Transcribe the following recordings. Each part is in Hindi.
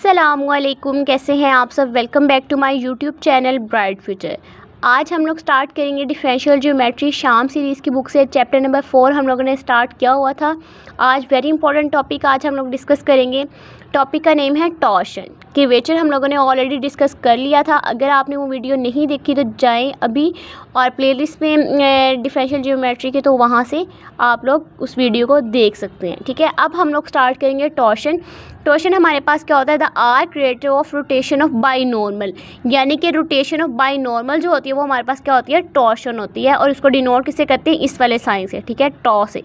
अस्सलामुअलैकुम, कैसे हैं आप सब। Welcome back to my YouTube channel bright future. आज हम लोग स्टार्ट करेंगे डिफरेंशियल ज्योमेट्री शाम सीरीज़ की बुक से। चैप्टर नंबर 4 हम लोगों ने स्टार्ट किया हुआ था। आज वेरी इंपॉर्टेंट टॉपिक आज हम लोग डिस्कस करेंगे। टॉपिक का नेम है टॉर्शन। कर्वेचर हम लोगों ने ऑलरेडी डिस्कस कर लिया था। अगर आपने वो वीडियो नहीं देखी तो जाएं अभी और प्लेलिस्ट में डिफरेंशियल ज्योमेट्री के, तो वहाँ से आप लोग उस वीडियो को देख सकते हैं। ठीक है, अब हम लोग स्टार्ट करेंगे टॉर्शन। टॉर्शन हमारे पास क्या होता है, the arc rate of rotation of binormal, यानी कि रोटेशन ऑफ बाइनॉर्मल जो होती है वो हमारे पास क्या होती है, टॉर्शन होती है। और उसको डिनोट किससे करते हैं, इस वाले साइन से। ठीक है, टॉ से।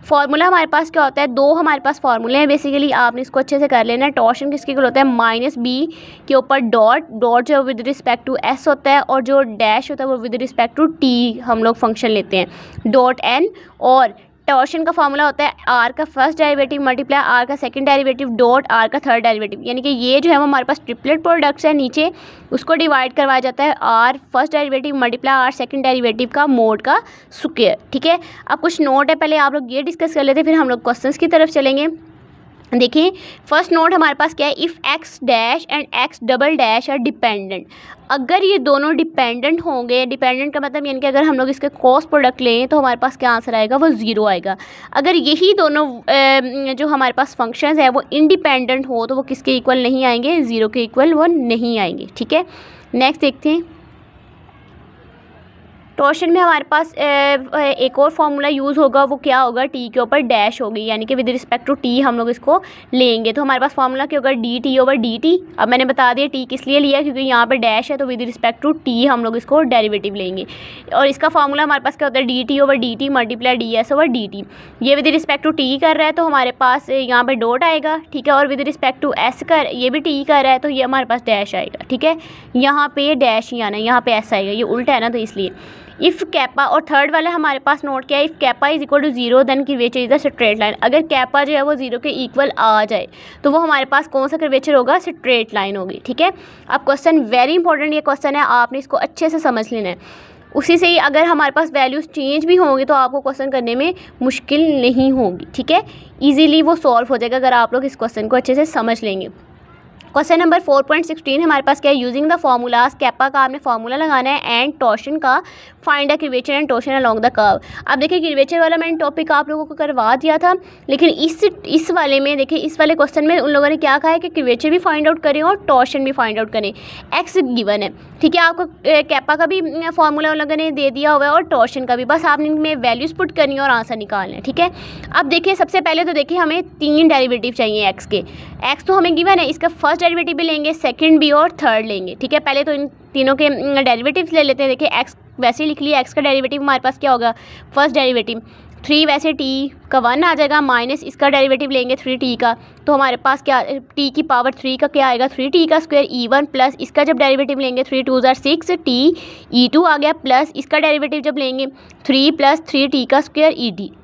फार्मूला हमारे पास क्या होता है, दो हमारे पास फार्मूले हैं बेसिकली, आपने इसको अच्छे से कर लेना है। टॉर्शन किसके इक्वल होता है, माइनस बी के ऊपर डॉट जो विद रिस्पेक्ट टू एस होता है, और जो डैश होता है वो विद रिस्पेक्ट टू टी हम लोग फंक्शन लेते हैं, डॉट एन। और टॉर्शन का फार्मूला होता है आर का फर्स्ट डेरिवेटिव मल्टीप्लाई आर का सेकंड डेरिवेटिव डॉट आर का थर्ड डेरिवेटिव, यानी कि ये जो है वो हमारे पास ट्रिपलेट प्रोडक्ट्स है नीचे, उसको डिवाइड करवाया जाता है r first derivative multiply r second derivative का मोड का स्क्वायर। ठीक है, अब कुछ नोट है, पहले आप लोग ये डिस्कस कर लेते हैं, फिर हम लोग क्वेश्चंस की तरफ चलेंगे। देखिए फर्स्ट नोट हमारे पास क्या है, if x dash and x double dash are dependent. अगर ये दोनों डिपेंडेंट होंगे, डिपेंडेंट का मतलब यानी कि अगर हम लोग इसके क्रॉस प्रोडक्ट लें तो हमारे पास क्या आंसर आएगा, वो ज़ीरो आएगा। अगर यही दोनों जो हमारे पास फंक्शंस है वो इंडिपेंडेंट हो तो वो किसके इक्वल नहीं आएंगे, ज़ीरो के इक्वल वो नहीं आएंगे। ठीक है, नेक्स्ट देखते हैं। टॉर्शन में हमारे पास एक और फार्मूला यूज़ होगा, वो क्या होगा, टी के ऊपर डैश होगी, यानी कि विद रिस्पेक्ट टू टी हम लोग इसको लेंगे। तो हमारे पास फार्मूला क्या होगा, D T over D T. अब मैंने बता दिया टी किस लिए लिया, क्योंकि यहाँ पे डैश है, तो विद रिस्पेक्ट टू टी हम लोग इसको डेरिवेटिव लेंगे। और इसका फार्मूला हमारे पास क्या होता है, D T over D T multiply D S over D T. ये विद रिस्पेक्ट टू टी कर रहा है तो हमारे पास यहाँ पर डॉट आएगा। ठीक है, और विद रिस्पेक्ट टू एस कर, ये भी टी कर रहा है तो ये हमारे पास डैश आएगा। ठीक है, यहाँ पे डैश ही आना है, यहाँ पे एस आएगा, ये उल्टा है ना तो इसलिए। इफ़ कैपा, और थर्ड वाला हमारे पास नोट क्या है, if kappa is equal to zero then curvature is a straight line. अगर कैपा जो है वो जीरो के इक्वल आ जाए तो वो हमारे पास कौन सा कर्वेचर होगा, स्ट्रेट लाइन होगी। ठीक है, अब क्वेश्चन वेरी इंपॉर्टेंट ये क्वेश्चन है, आपने इसको अच्छे से समझ लेना है। उसी से ही अगर हमारे पास वैल्यूज़ चेंज भी होंगी तो आपको क्वेश्चन करने में मुश्किल नहीं होगी। ठीक है, ईजीली वो सॉल्व हो जाएगा अगर आप लोग इस क्वेश्चन को अच्छे से समझ लेंगे। क्वेश्चन नंबर 4.16 हमारे पास क्या है, यूजिंग द फार्मूलाज। कैपा का आपने फार्मूला लगाना है एंड टॉर्शन का, find the curvature and torsion along the curve. अब देखिए कर्वेचर वाला मैंने टॉपिक आप लोगों को करवा दिया था, लेकिन इस वाले में देखिए, इस वाले क्वेश्चन में उन लोगों ने क्या कहा है कि कर्वेचर भी फाइंड आउट करें और टॉर्शन भी फाइंड आउट करें। एक्स गिवन है, ठीक है, आपको कैपा का भी फार्मूला उन लोगों ने दे दिया हुआ है और टॉर्शन का भी, बस आपने इनमें वैल्यूज़ पुट करनी है और आंसर निकालना है। ठीक है, अब देखिए सबसे पहले तो देखिए हमें 3 डेरिवेटिव चाहिए एक्स के। एक्स तो हमें गिवन है, इसका फर्स्ट डेरिवेटिव भी लेंगे, सेकंड भी और थर्ड लेंगे। ठीक है, पहले तो इन तीनों के डेरिवेटिव्स ले लेते हैं। देखिए एक्स वैसे ही लिख लिया, एक्स का डेरिवेटिव हमारे पास क्या होगा, फर्स्ट डेरिवेटिव 3, वैसे टी का 1 आ जाएगा, माइनस इसका डेरिवेटिव लेंगे 3t का, तो हमारे पास क्या, t की पावर 3 का क्या आएगा, 3t का स्क्वायर e1, प्लस इसका जब डेरिवेटिव लेंगे 3 2 6 t e2 आ गया, प्लस इसका डेरिवेटिव जब लेंगे 3 प्लस 3t का स्क्वायर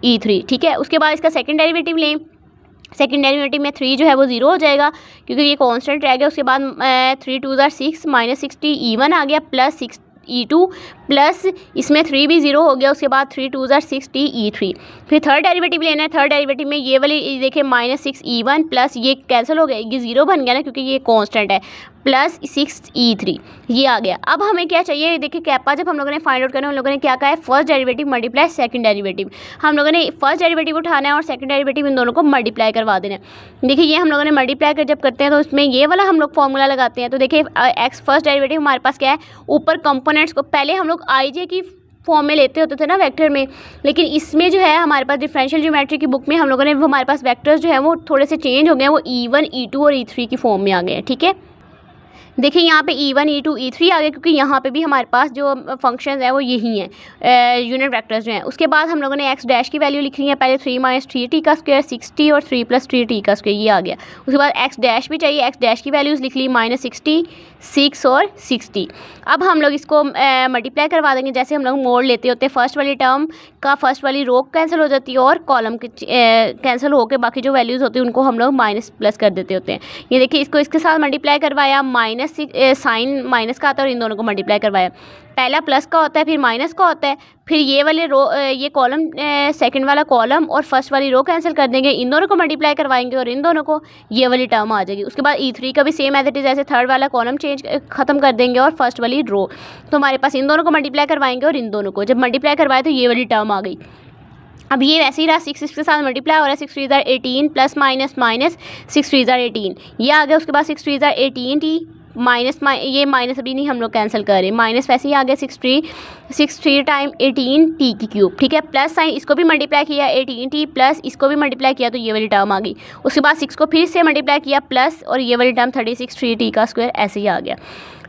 e3। ठीक है, उसके बाद इसका सेकंड डेरिवेटिव लें, सेकंड डेरिवेटिव में 3 जो है वो 0 हो जाएगा क्योंकि ये कांस्टेंट रह गया। उसके बाद 3 2 6 माइनस 6t e1 आ गया, प्लस 6 e2, प्लस इसमें 3 भी 0 हो गया। उसके बाद 3 2 6t e3। फिर थर्ड डेरिवेटिव लेना है, थर्ड डेरिवेटिव में ये वाली देखिए माइनस 6 e1, प्लस ये कैंसिल हो गया, ये 0 बन गया ना क्योंकि ये कांस्टेंट है, प्लस 6 e3 ये आ गया। अब हमें क्या चाहिए, देखिए कैपा जब हम लोगों ने फाइंड आउट करना है, उन लोगों ने क्या कहा है, first derivative multiply second derivative. हम लोगों ने फर्स्ट डेरिवेटिव उठाना है और सेकंड डेरिवेटिव इन दोनों को मल्टीप्लाई करवा देना है। देखिए ये हम लोगों ने मल्टीप्लाई कर जब करते हैं तो उसमें ये वाला हम लोग फॉर्मूला लगाते हैं। तो देखिए एक्स फर्स्ट डेरिवेटिव हमारे पास क्या है, ऊपर कंपोनेंट्स को पहले हम लोग आई जे की फॉर्म में लेते होते थे ना वेक्टर में, लेकिन इसमें जो है हमारे पास डिफरेंशियल ज्योमेट्री की बुक में हम लोगों ने वो हमारे पास वेक्टर्स जो है वो थोड़े से चेंज हो गए हैं, वो e1 e2 और e3 की फॉर्म में आ गए हैं। ठीक है, देखिए यहाँ पे e1 e2 e3 आ गए क्योंकि यहाँ पे भी हमारे पास जो फंक्शंस है वो यही हैं, यूनिट वेक्टर्स जो हैं। उसके बाद हम लोगों ने एक्स डैश की वैल्यू लिख ली है, पहले 3 माइनस 3t का स्क्वायर 6t और 3 प्लस 3t का स्क्वायर ये आ गया। उसके बाद एक्स डैश भी चाहिए, एक्स डैश की वैल्यूज़ लिख ली माइनस 60 6 और 60। अब हम लोग इसको मल्टीप्लाई करवा देंगे, जैसे हम लोग मोड लेते होते हैं, फर्स्ट वाली टर्म का फर्स्ट वाली रो कैंसिल हो जाती है और कॉलम कैंसिल होकर बाकी जो वैल्यूज़ होती है उनको हम लोग माइनस प्लस कर देते होते हैं। ये देखिए इसको इसके साथ मल्टीप्लाई करवाया, माइनस साइन माइनस का आता है और इन दोनों को मल्टीप्लाई करवाया। पहला प्लस का होता है, फिर माइनस का होता है, फिर ये वाले रो ये कॉलम सेकंड वाला कॉलम और फर्स्ट वाली रो कैंसिल कर देंगे, इन दोनों को मल्टीप्लाई करवाएंगे और इन दोनों को, ये वाली टर्म आ जाएगी। उसके बाद E3 का भी सेम एज इट इज़, ऐसे थर्ड वाला कॉलम चेंज खत्म कर देंगे और फर्स्ट वाली रो, तो हमारे पास इन दोनों को मल्टीप्लाई करवाएंगे और इन दोनों को, जब मल्टीप्लाई करवाए तो ये वाली टर्म आ गई। अब ये वैसे ही रहा, 6 इसके साथ मल्टीप्लाई हो रहा है, 6 3 18 प्लस माइनस माइनस 6 3 18, ये आ गया। उसके बाद 6 3 18 टी माइनस ये माइनस अभी नहीं हम लोग कैंसिल कर रहे, माइनस वैसे ही आ गया 6 3 टाइम 18 टी की क्यूब, ठीक है। प्लस साइन इसको भी मल्टीप्लाई किया 18 टी प्लस इसको भी मल्टीप्लाई किया तो ये वाली टर्म आ गई। उसके बाद 6 को फिर से मल्टीप्लाई किया प्लस और ये वाली टर्म 36 3 टी का स्क्वायर ऐसे ही आ गया।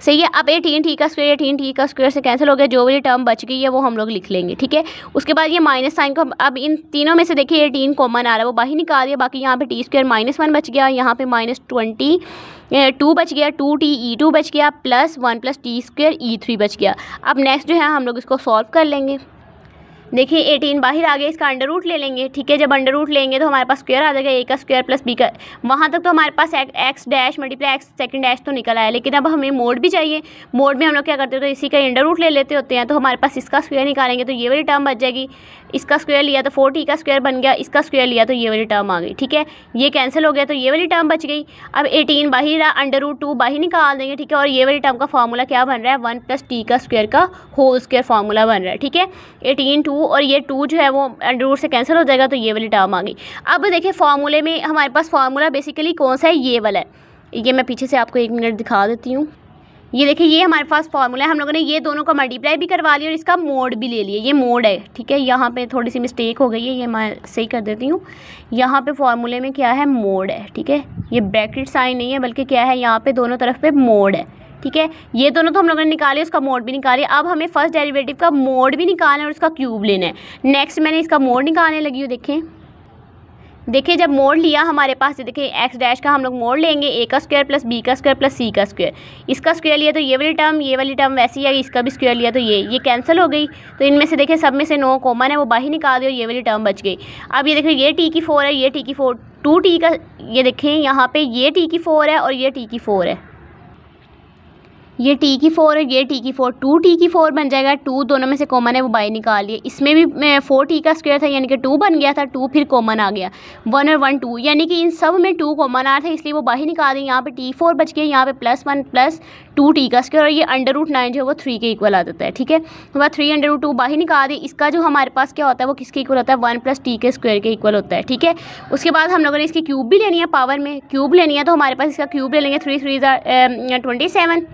सही है। अब 18 टी का स्क्वायर 18 टी का स्क्वायर से कैंसिल हो गया, जो वाली टर्म बच गई है वो हम लोग लिख लेंगे, ठीक है। उसके बाद ये माइनस साइन को अब इन तीनों में से देखिए 18 कॉमन आ रहा है, वो बाहर निकाल दिया, बाकी यहाँ पे टी स्क्वायर -1 बच गया, यहाँ पे -22 बच गया, 2t E2 बच गया plus 1 plus T square E3 बच गया। अब नेक्स्ट जो है हम लोग इसको सॉल्व कर लेंगे। देखिए 18 बाहर आ गया, इसका अंडर रूट ले लेंगे, ठीक है। जब अंडर रूट लेंगे तो हमारे पास स्क्वायर आ जाएगा, a का स्क्वायर प्लस b का, वहाँ तक तो हमारे पास x dash multiply x second dash तो निकल आया, लेकिन अब हमें मोड भी चाहिए। मोड में हम लोग क्या करते हैं, तो इसी का अंडर रूट ले लेते होते हैं, तो हमारे पास इसका स्क्वायर निकालेंगे तो ये वाली टर्म बच जाएगी, इसका स्क्वायर लिया तो 4t का स्क्वायर बन गया, इसका स्क्वायर लिया तो ये वाली टर्म आ गई, ठीक है। ये कैंसिल हो गया तो ये वाली टर्म बच गई। अब 18 बाहर रहा, अंडर रूट 2 बाहर निकाल देंगे, ठीक है। और ये वाली टर्म का फार्मूला क्या बन रहा है, 1 प्लस टी का स्क्वायर का होल स्क्वायर फार्मूला बन रहा है, ठीक है। 18 2 और ये 2 जो है वो अंडर रूट से कैंसिल हो जाएगा तो ये वाली टर्म आ गई। अब देखिए फार्मूले में हमारे पास फार्मूला बेसिकली कौन सा है, ये वाला है। ये मैं पीछे से आपको 1 मिनट दिखा देती हूँ। ये देखिए ये हमारे पास फार्मूला है, हम लोगों ने ये दोनों का मल्टीप्लाई भी करवा लिया और इसका मोड भी ले लिया, ये मोड है, ठीक है। यहाँ पे थोड़ी सी मिस्टेक हो गई है, ये मैं सही कर देती हूँ। यहाँ पे फार्मूले में क्या है, मोड है, ठीक है। ये ब्रैकेट साइन नहीं है बल्कि क्या है, यहाँ पे दोनों तरफ पे मोड है, ठीक है। ये दोनों तो हम लोगों ने निकाले, उसका मोड भी निकाले। अब हमें फर्स्ट डेरिवेटिव का मोड भी निकालना है और उसका क्यूब लेना है। नेक्स्ट मैंने इसका मोड निकालने लगी हूँ। देखिए जब मोड लिया हमारे पास, देखिए एक्स डैश का हम लोग मोड लेंगे, a का स्क्वायर प्लस b का स्क्वायर प्लस c का स्क्वायर, इसका स्क्वायर लिया तो ये वाली टर्म वैसी है, इसका भी स्क्वायर लिया तो ये कैंसिल हो गई। तो इनमें से देखिए सब में से 9 कॉमन है, वो बाहर निकाल दिया, ये वाली टर्म बच गई। अब ये देखिए ये t की 4 है, ये t की 4, 2t का, ये देखें यहाँ पे ये t की 4 है और ये t की 4 है, ये t की 4 है, ये t की 4, 2t की 4 बन जाएगा। 2 दोनों में से कॉमन है, वो बाहर निकाल लिए। इसमें भी 4t का स्क्वायर था, यानी कि 2 बन गया था, 2 फिर कॉमन आ गया, 1 और 1 2, यानी कि इन सब में 2 कॉमन आ रहे थे, इसलिए वो बाहर निकाल दिए। यहाँ पे t4 बच गया, यहाँ पे +1 प्लस 2t का स्क्वायर, और ये अंडर रूट 9 जो है वो 3 के इक्वल आ जाता है, ठीक है। तो बाद 3 अंडर रूट 2 बाहर निकाल दी। इसका जो हमारे पास क्या होता है, वो किसके इक्वल होता है, 1 प्लस टी के स्क्वायर के इक्वल होता है, ठीक है। उसके बाद हम लोगों ने इसकी क्यूब भी लेनी है, पावर में क्यूब लेनी है, तो हमारे पास इसका क्यूब ले लेंगे, 3 3 27,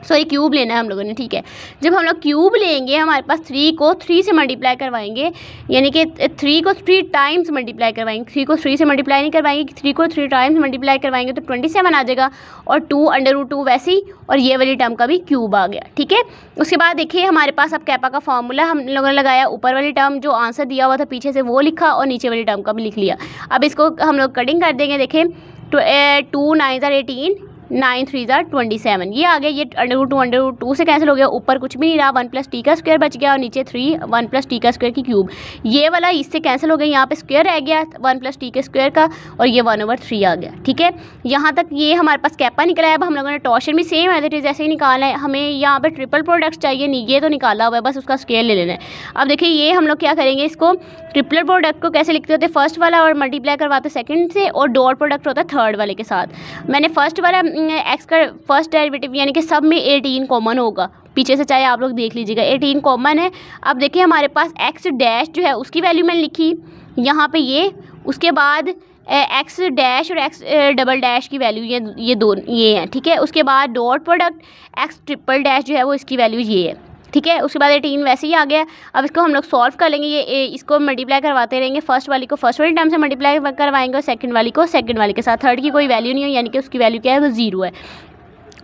सॉरी क्यूब लेना है हम लोगों ने, ठीक है। जब हम लोग क्यूब लेंगे, हमारे पास 3 को 3 से मल्टीप्लाई करवाएंगे, यानी कि 3 को 3 टाइम्स मल्टीप्लाई करवाएंगे, 3 को 3 से मल्टीप्लाई नहीं करवाएंगे, 3 को 3 टाइम्स मल्टीप्लाई करवाएंगे तो 27 आ जाएगा, और 2 अंडर रूट 2 वैसे ही, और ये वाली टर्म का भी क्यूब आ गया, ठीक है। उसके बाद देखिए हमारे पास अब कैपा का फार्मूला हम लोगों ने लगाया, ऊपर वाली टर्म जो आंसर दिया हुआ था पीछे से वो लिखा, और नीचे वाली टर्म का भी लिख लिया। अब इसको हम लोग कटिंग कर देंगे। देखें 2 9 18, 9 3 27, ये आ गया। ये अंडर रूट 2 से कैंसिल हो गया, ऊपर कुछ भी नहीं रहा, 1 प्लस टी का स्क्वायर बच गया, और नीचे 3 1 प्लस टी का स्क्वायर की क्यूब, ये वाला इससे कैंसिल हो गया, यहाँ पे स्क्वायर रह गया 1 प्लस टी के स्क्वायर का, और ये 1/3 आ गया, ठीक है। यहाँ तक ये हमारे पास कैपा निकला है। अब हम लोगों ने टॉर्शन भी सेम एज इट इज़ ऐसे ही निकालना है, हमें यहाँ पे ट्रिपल प्रोडक्ट्स चाहिए नहीं, ये तो निकाला हुआ है, बस उसका स्केल ले लेना है। अब देखिए ये हम लोग क्या करेंगे, इसको ट्रिपल प्रोडक्ट को कैसे लिखते होते हैं, फर्स्ट वाला और मल्टीप्लाई करवाते सेकंड से, और डॉट प्रोडक्ट होता है थर्ड वाले के साथ। मैंने फर्स्ट वाला एक्स का फर्स्ट डेरिवेटिव, यानी कि सब में 18 कॉमन होगा, पीछे से चाहे आप लोग देख लीजिएगा, 18 कॉमन है। अब देखिए हमारे पास एक्स डैश जो है उसकी वैल्यू मैंने लिखी यहाँ पे ये, उसके बाद एक्स डैश और एक्स डबल डैश की वैल्यू ये दोनों ये हैं, ठीक है। उसके बाद dot product x triple dash जो है वो इसकी वैल्यू ये है, ठीक है। उसके बाद 18 वैसे ही आ गया। अब इसको हम लोग सॉल्व कर लेंगे, ये इसको मल्टीप्लाई करवाते रहेंगे, फर्स्ट वाली को फर्स्ट वाली टर्म से मल्टीप्लाई करवाएंगे और सेकंड वाली को सेकंड वाली के साथ, थर्ड की कोई वैल्यू नहीं है, यानी कि उसकी वैल्यू क्या है, वो 0 है।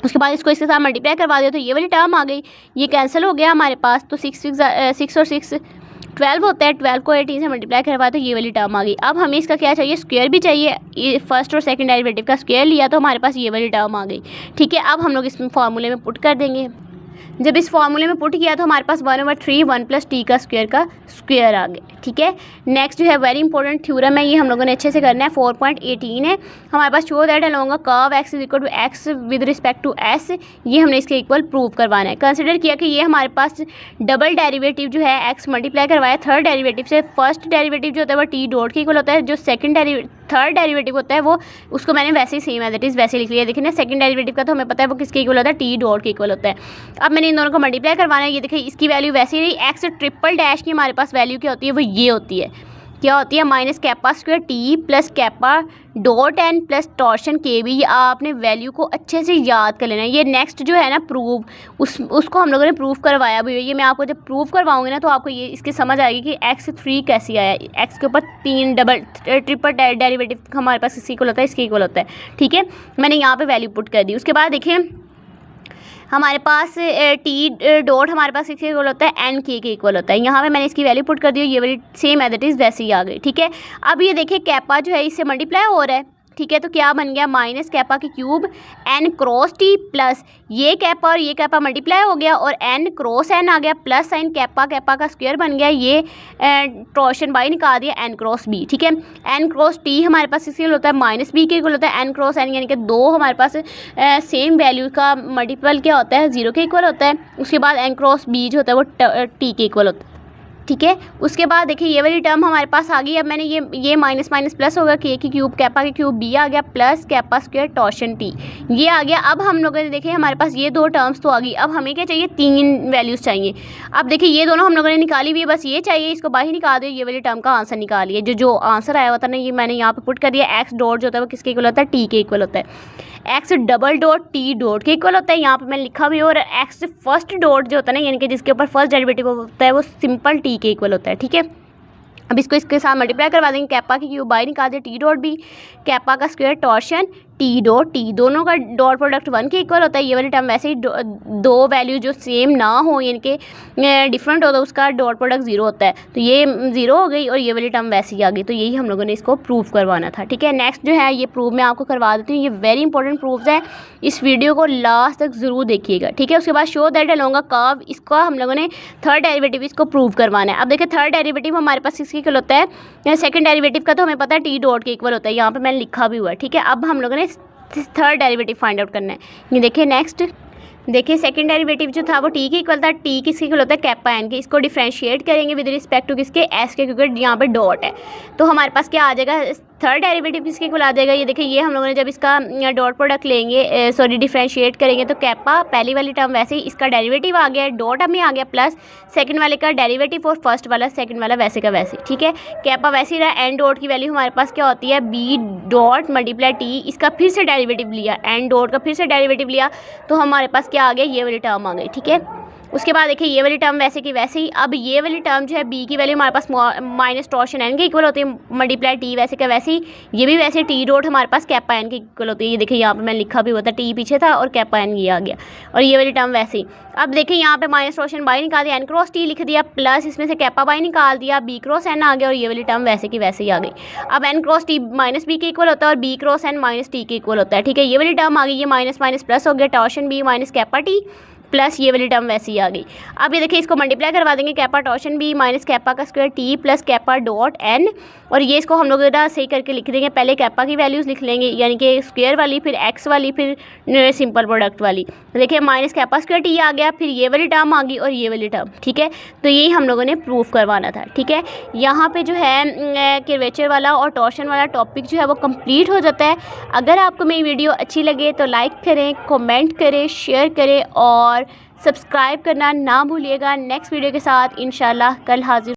उसके बाद इसको इसके साथ मल्टीप्लाई करवा दिया तो ये वाली टर्म आ गई, ये कैंसिल हो गया हमारे पास, तो 6 और 6 12 होता है, 12 को 18 से मल्टीप्लाई करवा तो ये वाली टर्म आ गई। अब हमें इसका क्या चाहिए, स्क्वायर भी चाहिए, ये फर्स्ट और सेकंड डेरिवेटिव का स्क्वायर लिया तो हमारे पास ये वाली टर्म आ गई, ठीक है। अब हम लोग इस फार्मूले में पुट कर देंगे। जब इस फॉर्मूले में पुट किया तो हमारे पास 1/3 1 + t का स्क्वायर आ गया, ठीक है। नेक्स्ट जो है वेरी इंपॉर्टेंट थ्योरम है, ये हम लोगों ने अच्छे से करना है। 4.18 है हमारे पास। Show that along a curve x = x with respect to s, ये हमने इसके इक्वल प्रूव करवाना है। कंसिडर किया कि ये हमारे पास डबल डेरिवेटिव जो है x मल्टीप्लाई करवाया थर्ड डेरिवेटिव से। फर्स्ट डेरिवेटिव जो होता है वो t डॉट के इक्वल होता है, जो थर्ड डेरिवेटिव होता है वो उसको मैंने वैसे ही सेम एज इट इज़ वैसे लिख लिया। देखिए ना, सेकंड डेरिवेटिव का तो हमें पता है वो किसके इक्वल होता है, टी डॉट के इक्वल होता है। अब मैंने इन दोनों को मल्टीप्लाई करवाना है। ये देखिए इसकी वैल्यू वैसे ही रही। एक्स ट्रिपल डैश की हमारे पास वैल्यू क्या होती है, वो ये होती है, क्या होती है, minus kappa square T plus kappa dot N plus torsion के बी। आपने वैल्यू को अच्छे से याद कर लेना है। ये नेक्स्ट जो है ना प्रूव, उसको हम लोगों ने प्रूव करवाया भी है। ये मैं आपको जब प्रूव करवाऊंगी ना तो आपको ये इसकी समझ आएगी कि x3 कैसे आया। x के ऊपर 3 ट्रिपल डेरिवेटिव हमारे पास इसके इक्वल होता है, इसके इक्वल होता है, ठीक है। मैंने यहाँ पे वैल्यू पुट कर दी। उसके बाद देखिए हमारे पास टी डॉट हमारे पास इसके इक्वल होता है एन के इक्वल होता है। यहाँ पे मैंने इसकी वैल्यू पुट कर दी, ये वाली सेम एज इट इज़ वैसे ही आ गई, ठीक है। अब ये देखिए कैपा जो है इससे मल्टीप्लाई हो रहा है, ठीक है। तो क्या बन गया, माइनस कैपा की cube N cross T plus ये कैपा और ये कैपा मल्टीप्लाई हो गया और एन क्रॉस एन आ गया प्लस साइन कैपा, कैपा का स्क्वायर बन गया। ये टॉर्शन बाई निकाल दिया एन क्रॉस बी, ठीक है। एन क्रॉस टी हमारे पास इसके होता है माइनस बी के इक्वल होता है। एन क्रॉस एन यानी कि दो हमारे पास सेम वैल्यू का मल्टीपल क्या होता है, 0 के इक्वल होता है। उसके बाद एन क्रॉस बी जो होता है वो टी के इक्वल होता है, ठीक है। उसके बाद देखिए ये वाली टर्म हमारे पास आ गई। अब मैंने ये माइनस माइनस प्लस होगा, के की क्यूब कैपा की क्यूब बी आ गया plus kappa square torsion T, ये आ गया। अब हम लोगों ने देखिए हमारे पास ये दो टर्म्स तो आ गई। अब हमें क्या चाहिए, 3 वैल्यूज़ चाहिए। अब देखिए ये दोनों हम लोगों ने निकाली हुई है, बस ये चाहिए, इसको बाहर निकाल दो। ये वाली टर्म का आंसर निकालिए। जो आंसर आया होता है ना, ये मैंने यहाँ पे पुट कर दिया। एक्स डॉट जो होता है वो किसके इक्वल होता है, टी के इक्वल होता है। X double dot T dot के इक्वल होता है, यहाँ पे मैंने लिखा भी। और एक्स फर्स्ट डॉट जो होता है ना, यानी कि जिसके ऊपर फर्स्ट डेरिवेटिव होता है वो सिंपल टी के इक्वल होता है, ठीक है। अब इसको इसके साथ मल्टीप्लाई करवा देंगे। कैपा की क्यूब बाई निकाल दे, टी डॉट बी, कैपा का square torsion T dot T, दोनों का डॉट प्रोडक्ट 1 के इक्वल होता है। ये वाली टर्म वैसे ही दो वैल्यू जो सेम ना हो यानी कि डिफरेंट हो तो उसका डॉट प्रोडक्ट 0 होता है। तो ये 0 हो गई और ये वाली टर्म वैसे ही आ गई। तो यही हम लोगों ने इसको प्रूव करवाना था, ठीक है। नेक्स्ट जो है ये प्रूव मैं आपको करवा देती हूँ। ये वेरी इंपॉर्टेंट प्रूव्स है, इस वीडियो को लास्ट तक ज़रूर देखिएगा, ठीक है। उसके बाद show that along a curve, इसका हम लोगों ने थर्ड डेरिवेटिव इसको प्रूव करवाना है। अब देखिए थर्ड डेरिवेटिव हमारे पास किसके इक्वल होता है, सेकंड डेरिवेटिव का तो हमें पता है टी डॉट के इक्वल होता है, यहाँ पे मैंने लिखा भी हुआ है, ठीक है। अब हम लोगों ने थर्ड डेरिवेटिव फाइंड आउट करना है। ये देखिए नेक्स्ट, देखिए सेकंड डेरिवेटिव जो था वो टी के इक्वल था। टी किसके इक्वल होता है, कैपा एन के। इसको डिफरेंशिएट करेंगे विद रिस्पेक्ट टू किसके, एस के, क्योंकि यहाँ पे डॉट है। तो हमारे पास क्या आ जाएगा, थर्ड डेरिवेटिव किसके इक्वल आ जाएगा। ये देखिए ये हम लोगों ने जब इसका डॉट प्रोडक्ट लेंगे, सॉरी डिफरेंशिएट करेंगे तो कैपा पहली वाली टर्म वैसे ही इसका डेरिवेटिव आ गया, डॉट हमें आ गया प्लस सेकंड वाले का डेरिवेटिव और फर्स्ट वाला सेकंड वाला वैसे का वैसे, ठीक है। कैपा वैसे ही रहा। एन डॉट की वैल्यू हमारे पास क्या होती है, बी डॉट मल्टीप्लाई टी, इसका फिर से डेरिवेटिव लिया, एन डॉट का फिर से डेरिवेटिव लिया तो हमारे पास क्या आ गया, ये वाली टर्म आ गई, ठीक है। उसके बाद देखिए ये वाली टर्म वैसे की वैसे ही। अब ये वाली टर्म जो है बी की वैल्यू हमारे पास माइनस टॉर्शन एन के इक्वल होती है, मल्टीप्लाई टी वैसे का वैसे ही। ये भी वैसे टी डॉट हमारे पास कैपा एन के इक्वल होती है। ये देखिए यहाँ पे मैंने लिखा भी हुआ था, टी पीछे था और कैपा एन ये आ गया। और ये वाली टर्म वैसे ही। अब देखिए यहाँ पे माइनस टॉर्शन बाई निकाल दिया, एन क्रॉस टी लिख दिया प्लस इसमें से कैपा बाई निकाल दिया, बी क्रॉस एन आ गया और ये वाली टर्म वैसे की वैसे ही आ गई। अब N cross T minus B के इक्वल होता है और B cross N minus T के इक्वल होता है, ठीक है। ये वाली टर्म आ गई, ये माइनस माइनस प्लस हो गया, torsion B minus kappa T plus ये वाली टर्म वैसे ही आ गई। अब ये देखिए इसको मल्टीप्लाई करवा देंगे, kappa torsion B minus kappa का square T plus kappa dot N, और ये इसको हम लोग सही करके लिख देंगे। पहले कैपा की वैल्यूज़ लिख लेंगे यानी कि स्क्वायर वाली, फिर एक्स वाली, फिर सिंपल प्रोडक्ट वाली। देखिए माइनस कैपा स्क्वायर टी आ गया, फिर ये वाली टर्म आ गई और ये वाली टर्म, ठीक है। तो यही हम लोगों ने प्रूफ करवाना था, ठीक है। यहाँ पे जो है कर्वेचर वाला और टॉर्शन वाला टॉपिक जो है वो कंप्लीट हो जाता है। अगर आपको मेरी वीडियो अच्छी लगे तो लाइक करें, कमेंट करें, शेयर करें और सब्सक्राइब करना ना भूलिएगा। नेक्स्ट वीडियो के साथ इंशाल्लाह कल हाजिर